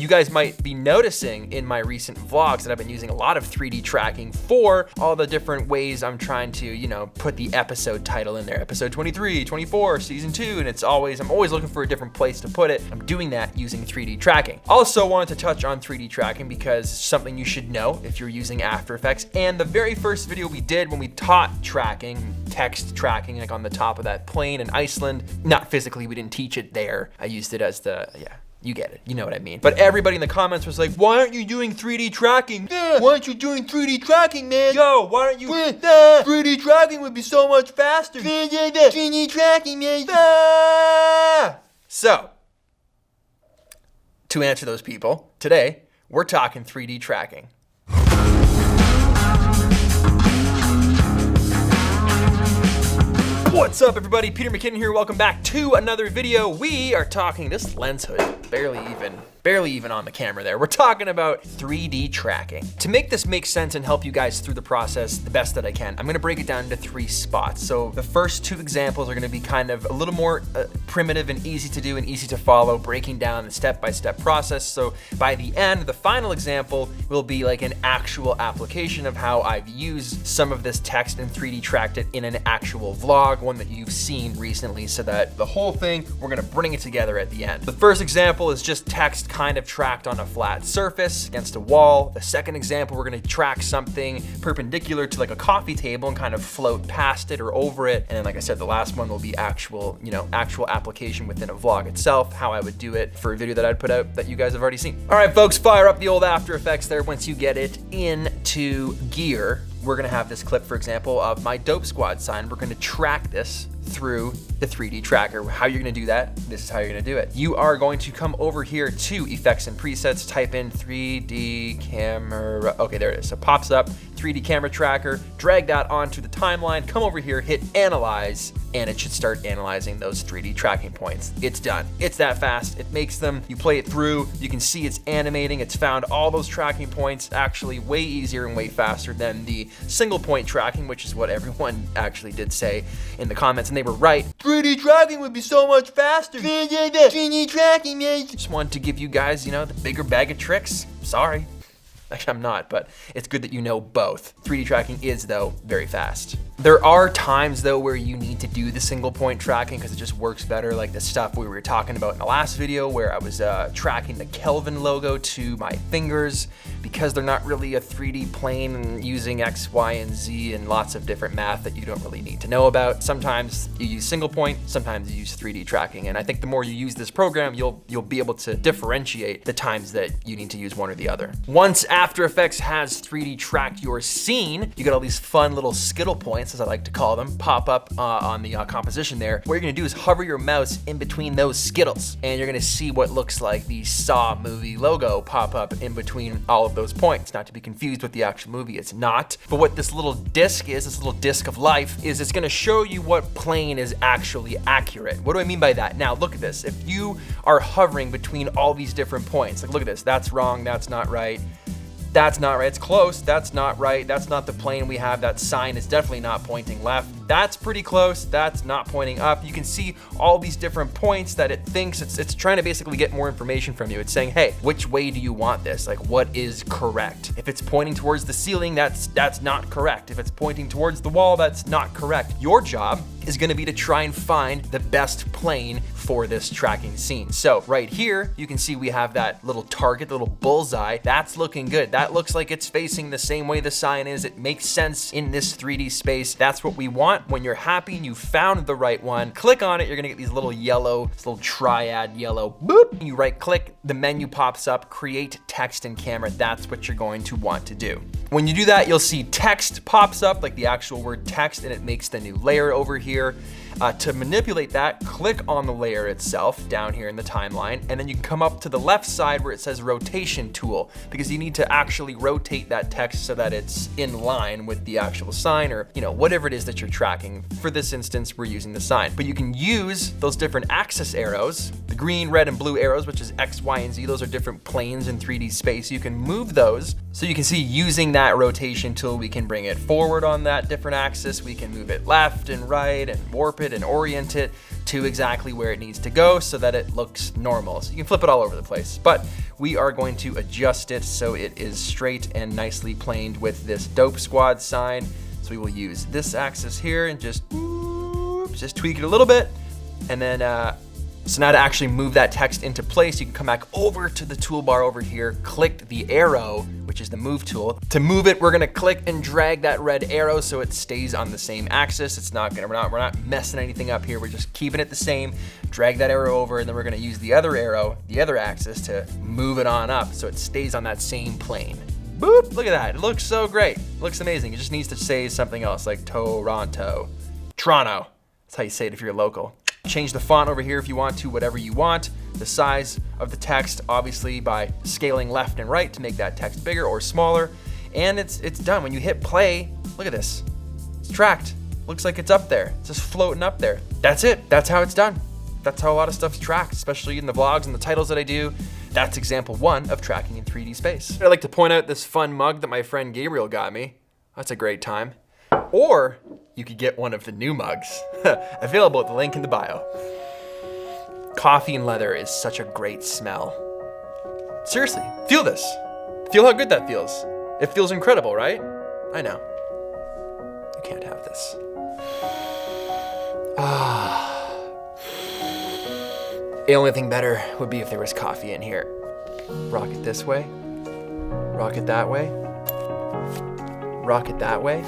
You guys might be noticing in my recent vlogs that I've been using a lot of 3D tracking for all the different ways I'm trying to, you know, put the episode title in there. Episode 23, 24, season 2, and I'm always looking for a different place to put it. I'm doing that using 3D tracking. Also wanted to touch on 3D tracking because it's something you should know if you're using After Effects. And the very first video we did when we taught tracking, text tracking, like on the top of that plane in Iceland, not physically, we didn't teach it there. I used it as you get it, you know what I mean. But everybody in the comments was like, why aren't you doing 3D tracking? Yeah, why aren't you doing 3D tracking, man? Yo, why aren't you? 3D tracking would be so much faster. 3D tracking, man. So, to answer those people, today, we're talking 3D tracking. What's up, everybody? Peter McKinnon here. Welcome back to another video. We are talking, this lens hood, barely even on the camera there. We're talking about 3D tracking. To make this make sense and help you guys through the process the best that I can, I'm gonna break it down into 3 spots. So the first 2 examples are gonna be kind of a little more primitive and easy to do and easy to follow, breaking down the step-by-step process. So by the end, the final example will be like an actual application of how I've used some of this text and 3D tracked it in an actual vlog, one that you've seen recently, so that the whole thing, we're gonna bring it together at the end. The first example is just text kind of tracked on a flat surface against a wall. The second example, we're gonna track something perpendicular to like a coffee table and kind of float past it or over it. And then, like I said, the last one will be actual application within a vlog itself, how I would do it for a video that I'd put out that you guys have already seen. All right, folks, fire up the old After Effects there. Once you get it into gear, we're gonna have this clip, for example, of my Dope Squad sign. We're gonna track this through the 3D tracker. How you're gonna do that, this is how you're gonna do it. You are going to come over here to Effects and Presets, type in 3D camera, okay, there it is. So it pops up, 3D camera tracker, drag that onto the timeline, come over here, hit analyze, and it should start analyzing those 3D tracking points. It's done. It's that fast. It makes them, you play it through, you can see it's animating, it's found all those tracking points actually way easier and way faster than the single point tracking, which is what everyone actually did say in the comments, and they were right. 3D tracking would be so much faster. 3D tracking, man. Just wanted to give you guys, the bigger bag of tricks. Sorry. Actually, I'm not, but it's good that you know both. 3D tracking is, though, very fast. There are times, though, where you need to do the single point tracking because it just works better, like the stuff we were talking about in the last video where I was tracking the Kelvin logo to my fingers because they're not really a 3D plane and using X, Y, and Z and lots of different math that you don't really need to know about. Sometimes you use single point, sometimes you use 3D tracking, and I think the more you use this program, you'll be able to differentiate the times that you need to use one or the other. Once After Effects has 3D tracked your scene, you get all these fun little skittle points, as I like to call them, pop up on the composition there. What you're gonna do is hover your mouse in between those skittles, and you're gonna see what looks like the Saw movie logo pop up in between all of those points. Not to be confused with the actual movie, it's not. But what this little disc is, this little disc of life, is it's gonna show you what plane is actually accurate. What do I mean by that? Now, look at this. If you are hovering between all these different points, like look at this, that's wrong, that's not right. That's not right, it's close, that's not right, that's not the plane we have, that sign is definitely not pointing left, that's pretty close, that's not pointing up. You can see all these different points that it thinks, it's trying to basically get more information from you. It's saying, hey, which way do you want this? Like, what is correct? If it's pointing towards the ceiling, that's not correct. If it's pointing towards the wall, that's not correct. Your job is gonna be to try and find the best plane for this tracking scene. So right here, you can see we have that little target, the little bullseye. That's looking good. That looks like it's facing the same way the sign is. It makes sense in this 3D space. That's what we want. When you're happy and you found the right one, click on it. You're gonna get these little yellow, this little triad yellow, boop. You right click, the menu pops up, create text and camera. That's what you're going to want to do. When you do that, you'll see text pops up, like the actual word text, and it makes the new layer over here. To manipulate that, click on the layer itself down here in the timeline, and then you can come up to the left side where it says rotation tool, because you need to actually rotate that text so that it's in line with the actual sign, or whatever it is that you're tracking. For this instance, we're using the sign. But you can use those different axis arrows, the green, red, and blue arrows, which is X, Y, and Z. Those are different planes in 3D space. You can move those. So you can see using that rotation tool, we can bring it forward on that different axis. We can move it left and right and warp warp it and orient it to exactly where it needs to go so that it looks normal. So you can flip it all over the place, but we are going to adjust it so it is straight and nicely planed with this Dope Squad sign. So we will use this axis here and just tweak it a little bit. And then, so now to actually move that text into place, you can come back over to the toolbar over here, click the arrow, which is the move tool. To move it, we're gonna click and drag that red arrow so it stays on the same axis. It's not gonna, we're not messing anything up here. We're just keeping it the same. Drag that arrow over, and then we're gonna use the other arrow, the other axis, to move it on up so it stays on that same plane. Boop, look at that. It looks so great. It looks amazing. It just needs to say something else like Toronto. Toronto. That's how you say it if you're local. Change the font over here if you want to, whatever you want. The size of the text, obviously by scaling left and right to make that text bigger or smaller. And it's done. When you hit play, look at this. It's tracked. Looks like it's up there. It's just floating up there. That's it. That's how it's done. That's how a lot of stuff's tracked, especially in the vlogs and the titles that I do. That's example 1 of tracking in 3D space. I'd like to point out this fun mug that my friend Gabriel got me. That's a great time. Or you could get one of the new mugs. Available at the link in the bio. Coffee and leather is such a great smell. Seriously, feel this. Feel how good that feels. It feels incredible, right? I know. You can't have this. The only thing better would be if there was coffee in here. Rock it this way. Rock it that way. Rock it that way.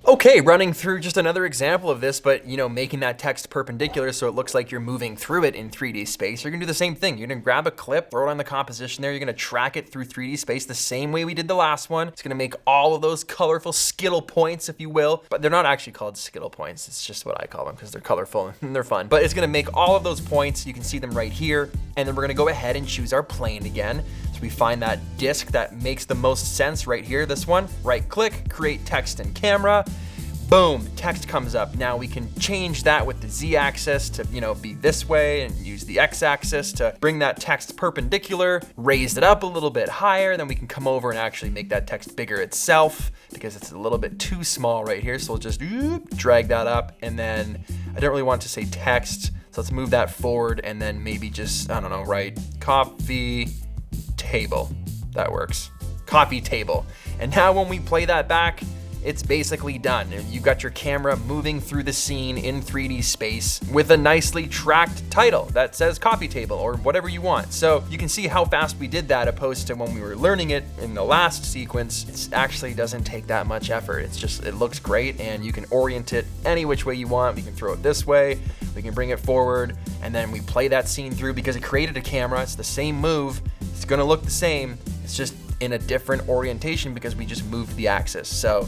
Okay, running through just another example of this, but making that text perpendicular so it looks like you're moving through it in 3D space. You're gonna do the same thing. You're gonna grab a clip, throw it on the composition there. You're gonna track it through 3D space the same way we did the last one. It's gonna make all of those colorful Skittle points, if you will, but they're not actually called Skittle points. It's just what I call them because they're colorful and they're fun. But it's gonna make all of those points. You can see them right here. And then we're gonna go ahead and choose our plane again. So we find that disk that makes the most sense right here, this one. Right click, create text and camera. Boom, text comes up. Now we can change that with the Z-axis to, be this way, and use the X-axis to bring that text perpendicular, raise it up a little bit higher, then we can come over and actually make that text bigger itself because it's a little bit too small right here. So we'll just drag that up, and then I don't really want to say text, so let's move that forward and then maybe just, I don't know, write coffee table. That works. Coffee table. And now when we play that back, it's basically done. You've got your camera moving through the scene in 3D space with a nicely tracked title that says coffee table or whatever you want. So you can see how fast we did that opposed to when we were learning it in the last sequence. It actually doesn't take that much effort. It looks great, and you can orient it any which way you want. We can throw it this way, we can bring it forward, and then we play that scene through because it created a camera. It's the same move. It's gonna look the same. It's just in a different orientation because we just moved the axis. So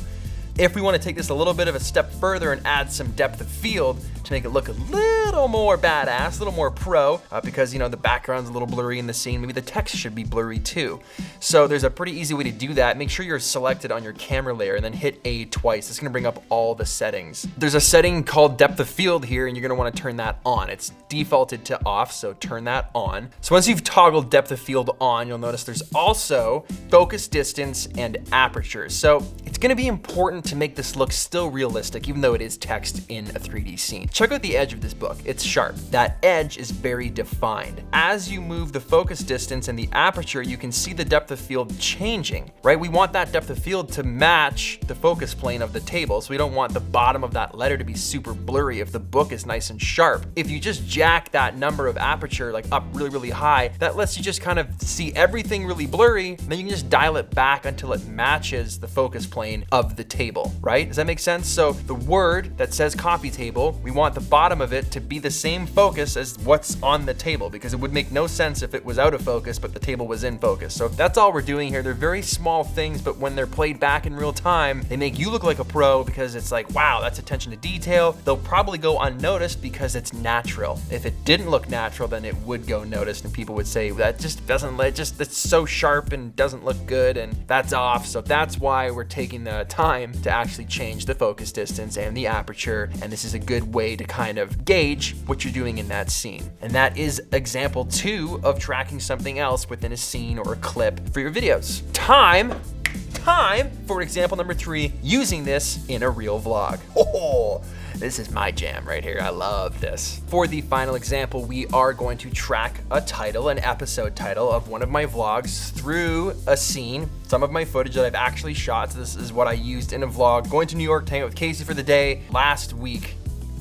if we want to take this a little bit of a step further and add some depth of field to make it look a little more badass, a little more pro, because the background's a little blurry in the scene, maybe the text should be blurry too. So there's a pretty easy way to do that. Make sure you're selected on your camera layer and then hit A twice. It's gonna bring up all the settings. There's a setting called depth of field here, and you're gonna want to turn that on. It's defaulted to off, so turn that on. So once you've toggled depth of field on, you'll notice there's also focus distance and aperture. So it's gonna be important to make this look still realistic, even though it is text in a 3D scene. Check out the edge of this book. It's sharp. That edge is very defined. As you move the focus distance and the aperture, you can see the depth of field changing, right? We want that depth of field to match the focus plane of the table, so we don't want the bottom of that letter to be super blurry if the book is nice and sharp. If you just jack that number of aperture like up really, really high, that lets you just kind of see everything really blurry, then you can just dial it back until it matches the focus plane of the table, right? Does that make sense? So the word that says coffee table, we want the bottom of it to be the same focus as what's on the table, because it would make no sense if it was out of focus but the table was in focus. So that's all we're doing here. They're very small things, but when they're played back in real time, they make you look like a pro because it's like, wow, that's attention to detail. They'll probably go unnoticed because it's natural. If it didn't look natural, then it would go noticed and people would say, that just doesn't, it's so sharp and doesn't look good and that's off. So that's why we're taking the time to actually change the focus distance and the aperture. And this is a good way to kind of gauge what you're doing in that scene. And that is example 2 of tracking something else within a scene or a clip for your videos. Time time for example number 3, using this in a real vlog. Oh, this is my jam right here. I love this. For the final example, we are going to track a title, an episode title of one of my vlogs through a scene, some of my footage that I've actually shot. So this is what I used in a vlog, going to New York to hang out with Casey for the day last week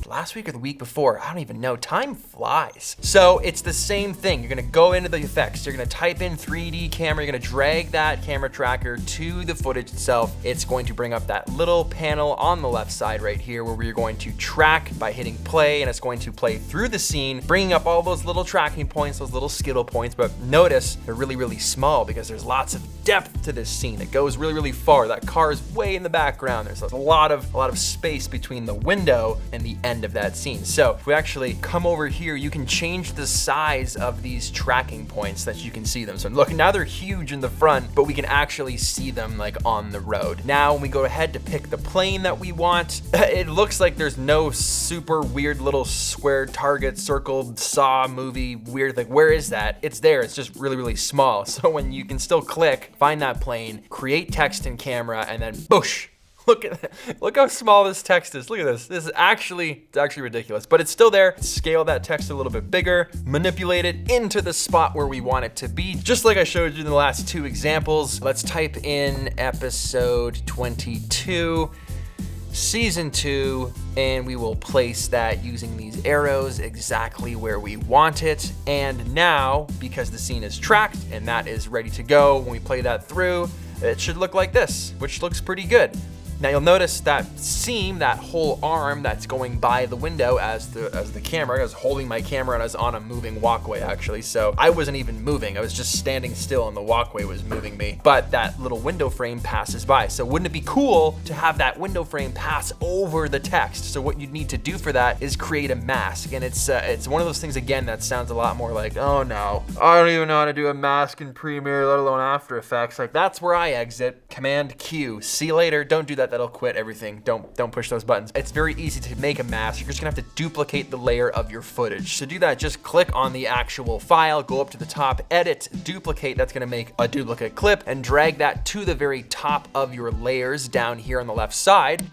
or the week before, I don't even know, time flies. So it's the same thing. You're gonna go into the effects, you're gonna type in 3D camera, you're gonna drag that camera tracker to the footage itself. It's going to bring up that little panel on the left side right here where we're going to track by hitting play, and it's going to play through the scene, bringing up all those little tracking points, those little skittle points, but notice they're really, really small because there's lots of depth to this scene. It goes really, really far. That car is way in the background. There's a lot of space between the window and the end of that scene. So if we actually come over here, you can change the size of these tracking points that you can see them. So look, now they're huge in the front, but we can actually see them like on the road. Now when we go ahead to pick the plane that we want, it looks like there's no super weird little square target circled Saw movie weird, like where is that? It's there, it's just really, really small. So when you can still click, find that plane, create text in camera, and then boosh. Look how small this text is. Look at this. It's actually ridiculous, but it's still there. Scale that text a little bit bigger, manipulate it into the spot where we want it to be, just like I showed you in the last 2 examples. Let's type in episode 22, season 2, and we will place that using these arrows exactly where we want it. And now, because the scene is tracked and that is ready to go, when we play that through, it should look like this, which looks pretty good. Now you'll notice that seam, that whole arm that's going by the window as the camera, I was holding my camera and I was on a moving walkway actually, so I wasn't even moving, I was just standing still and the walkway was moving me, but that little window frame passes by. So wouldn't it be cool to have that window frame pass over the text? So what you'd need to do for that is create a mask, and it's one of those things again that sounds a lot more like, oh no, I don't even know how to do a mask in Premiere, let alone After Effects. Like that's where I exit, Command Q, see you later, don't do that. That'll quit everything. Don't push those buttons. It's very easy to make a mask. You're just gonna have to duplicate the layer of your footage. To do that, just click on the actual file, go up to the top, edit, duplicate. That's gonna make a duplicate clip, and drag that to the very top of your layers down here on the left side.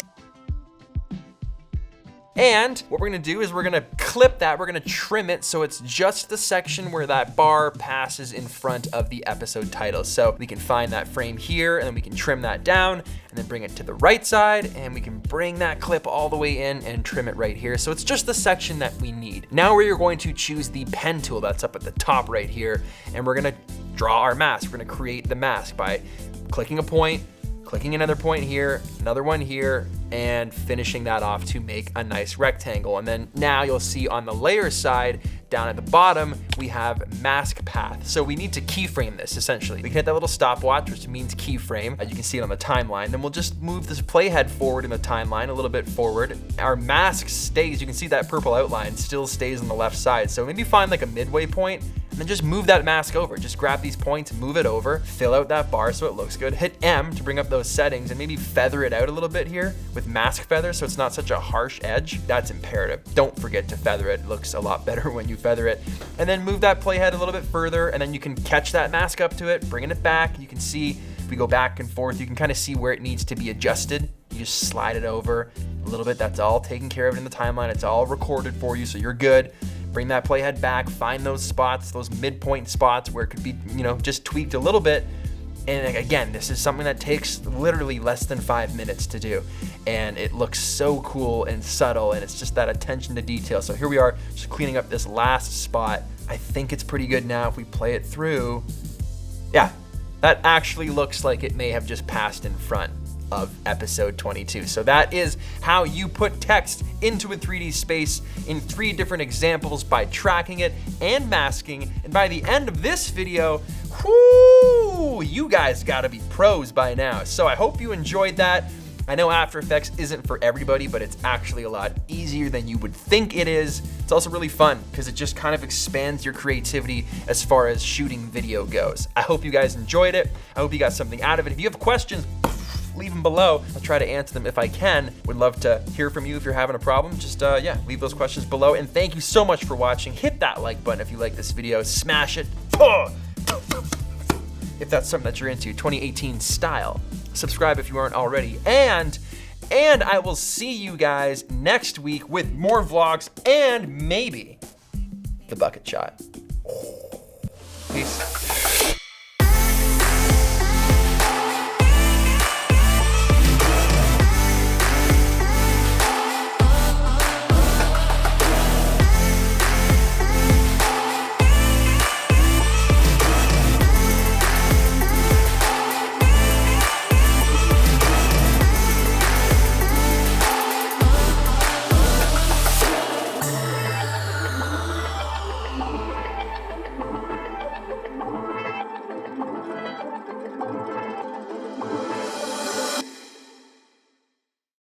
And what we're gonna do is we're gonna clip that, we're gonna trim it so it's just the section where that bar passes in front of the episode title. So we can find that frame here, and then we can trim that down, and then bring it to the right side, and we can bring that clip all the way in and trim it right here. So it's just the section that we need. Now we're going to choose the pen tool that's up at the top right here, and we're gonna draw our mask. We're gonna create the mask by clicking a point, clicking another point here, another one here, and finishing that off to make a nice rectangle. And then now you'll see on the layer side, down at the bottom, we have mask path. So we need to keyframe this essentially. We can hit that little stopwatch, which means keyframe. You can see it on the timeline. Then we'll just move this playhead forward in the timeline, a little bit forward. Our mask stays, you can see that purple outline still stays on the left side. So maybe find like a midway point, and then just move that mask over. Just grab these points, move it over, fill out that bar so it looks good. Hit M to bring up those settings, and maybe feather it out a little bit here with mask feather so it's not such a harsh edge. That's imperative. Don't forget to feather it. It looks a lot better when you feather it. And then move that playhead a little bit further, and then you can catch that mask up to it, bringing it back. You can see, if we go back and forth, you can kind of see where it needs to be adjusted. You just slide it over a little bit. That's all taken care of in the timeline. It's all recorded for you, so you're good. Bring that playhead back, find those spots, those midpoint spots where it could be, just tweaked a little bit. And again, this is something that takes literally less than 5 minutes to do. And it looks so cool and subtle, and it's just that attention to detail. So here we are, just cleaning up this last spot. I think it's pretty good now if we play it through. Yeah, that actually looks like it may have just passed in front of episode 22. So that is how you put text into a 3D space in 3 different examples by tracking it and masking. And by the end of this video, whoo, you guys gotta be pros by now. So I hope you enjoyed that. I know After Effects isn't for everybody, but it's actually a lot easier than you would think it is. It's also really fun because it just kind of expands your creativity as far as shooting video goes. I hope you guys enjoyed it. I hope you got something out of it. If you have questions, leave them below. I'll try to answer them if I can. Would love to hear from you if you're having a problem. Just leave those questions below. And thank you so much for watching. Hit that like button if you like this video. Smash it. If that's something that you're into, 2018 style. subscribe if you aren't already, and I will see you guys next week with more vlogs and maybe the bucket shot. Peace.